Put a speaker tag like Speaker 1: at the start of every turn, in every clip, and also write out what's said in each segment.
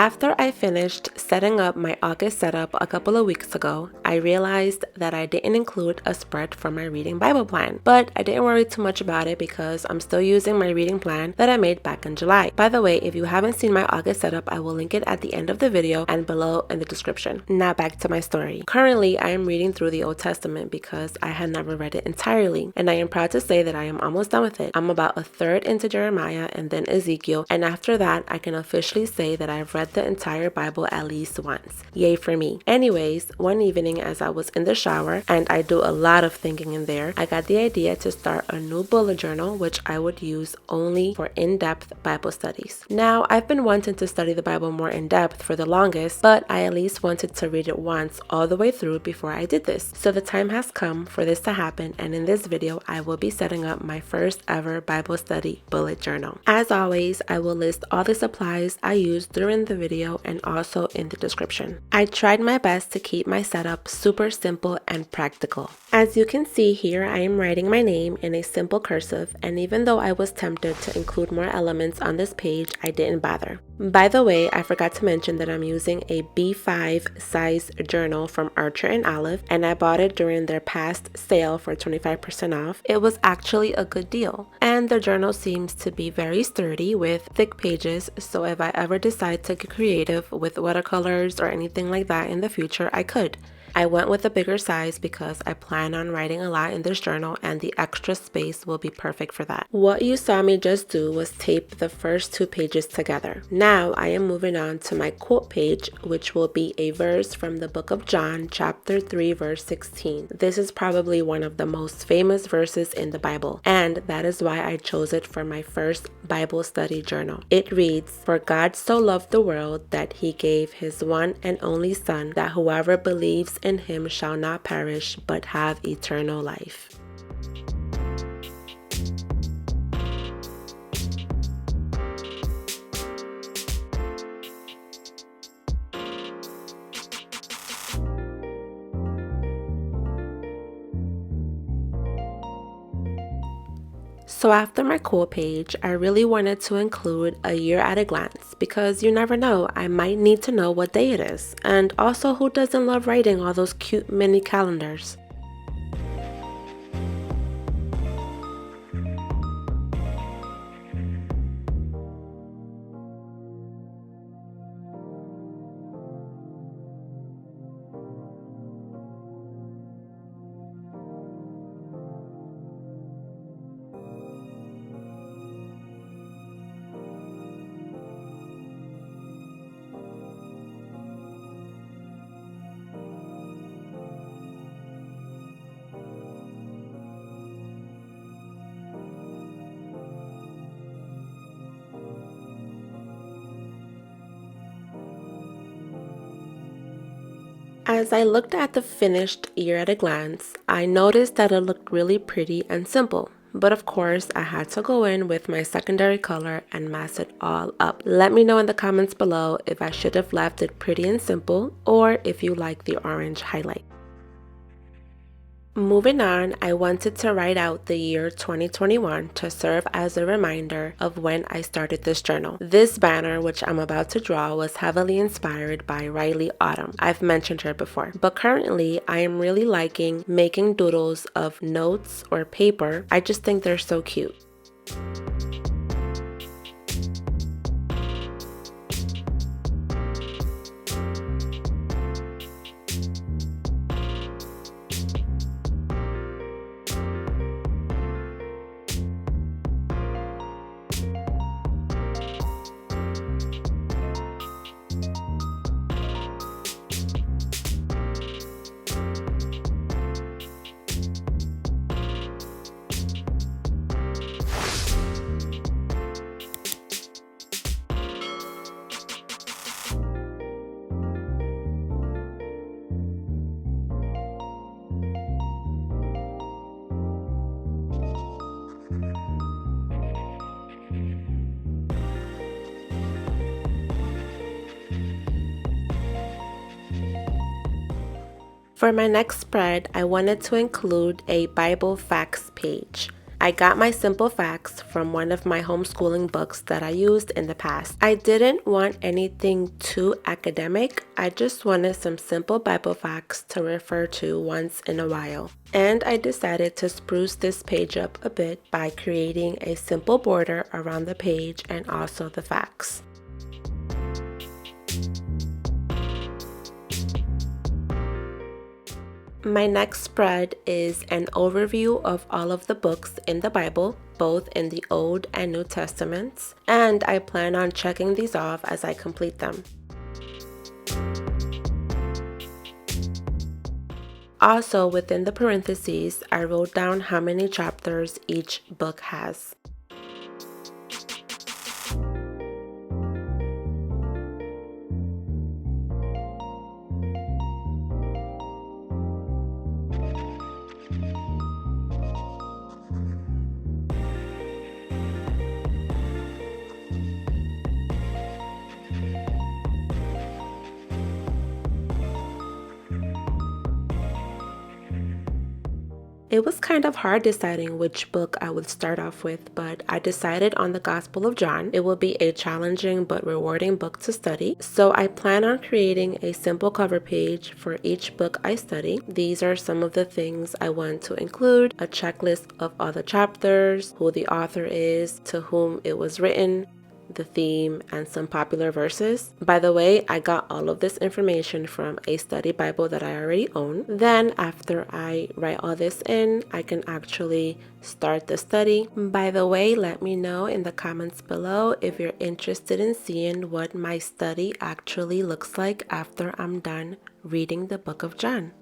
Speaker 1: After I finished setting up my August setup a couple of weeks ago, I realized that I didn't include a spread for my reading Bible plan, but I didn't worry too much about it because I'm still using my reading plan that I made back in July. By the way, if you haven't seen my August setup, I will link it at the end of the video and below in the description. Now back to my story. Currently, I am reading through the Old Testament because I had never read it entirely, and I am proud to say that I am almost done with it. I'm about a third into Jeremiah and then Ezekiel, and after that, I can officially say that I've read the entire Bible at least once. Yay for me. Anyways, one evening as I was in the shower, and I do a lot of thinking in there, I got the idea to start a new bullet journal which I would use only for in-depth Bible studies. Now, I've been wanting to study the Bible more in depth for the longest, but I at least wanted to read it once all the way through before I did this. So the time has come for this to happen, and in this video, I will be setting up my first ever Bible study bullet journal. As always, I will list all the supplies I used during the video and also in the description. I tried my best to keep my setup super simple and practical. As you can see here, I am writing my name in a simple cursive, and even though I was tempted to include more elements on this page, I didn't bother. By the way, I forgot to mention that I'm using a B5 size journal from Archer and Olive, and I bought it during their past sale for 25% off. It was actually a good deal, and the journal seems to be very sturdy with thick pages, so if I ever decide to get creative with watercolors or anything like that in the future, I could. I went with a bigger size because I plan on writing a lot in this journal and the extra space will be perfect for that. What you saw me just do was tape the first two pages together. Now I am moving on to my quote page, which will be a verse from the book of John, chapter 3, verse 16. This is probably one of the most famous verses in the Bible, and that is why I chose it for my first Bible study journal. It reads, "For God so loved the world that he gave his one and only Son, that whoever believes in him shall not perish but have eternal life." So after my quote page, I really wanted to include a year at a glance because you never know, I might need to know what day it is. And also, who doesn't love writing all those cute mini calendars? As I looked at the finished year at a glance, I noticed that it looked really pretty and simple. But of course, I had to go in with my secondary color and mess it all up. Let me know in the comments below if I should have left it pretty and simple or if you like the orange highlight. Moving on, I wanted to write out the year 2021 to serve as a reminder of when I started this journal. This banner, which I'm about to draw, was heavily inspired by Riley Autumn. I've mentioned her before, but currently I am really liking making doodles of notes or paper. I just think they're so cute. For my next spread, I wanted to include a Bible facts page. I got my simple facts from one of my homeschooling books that I used in the past. I didn't want anything too academic. I just wanted some simple Bible facts to refer to once in a while. And I decided to spruce this page up a bit by creating a simple border around the page and also the facts. My next spread is an overview of all of the books in the Bible, both in the Old and New Testaments, and I plan on checking these off as I complete them. Also, within the parentheses, I wrote down how many chapters each book has. It was kind of hard deciding which book I would start off with, but I decided on the Gospel of John. It will be a challenging but rewarding book to study, so I plan on creating a simple cover page for each book I study. These are some of the things I want to include: a checklist of all the chapters, who the author is, to whom it was written, the theme, and some popular verses. By the way, I got all of this information from a study Bible that I already own. Then after I write all this in, I can actually start the study. By the way, let me know in the comments below if you're interested in seeing what my study actually looks like after I'm done reading the book of John.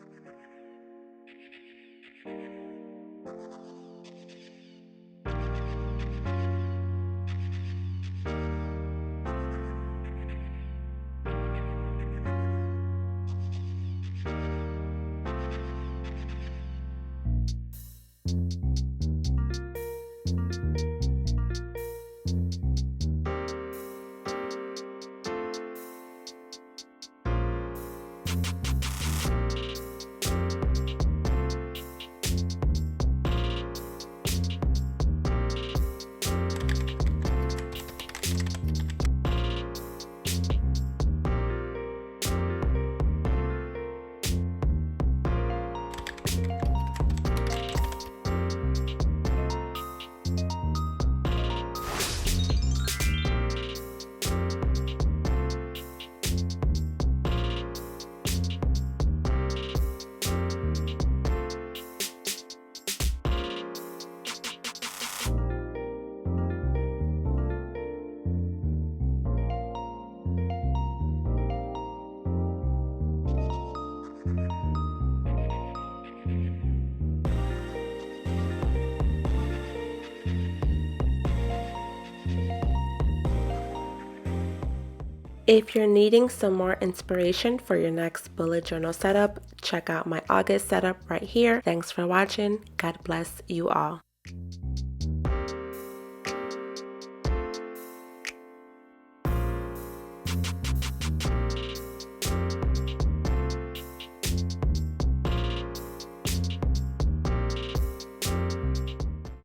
Speaker 1: If you're needing some more inspiration for your next bullet journal setup, check out my August setup right here. Thanks for watching. God bless you all.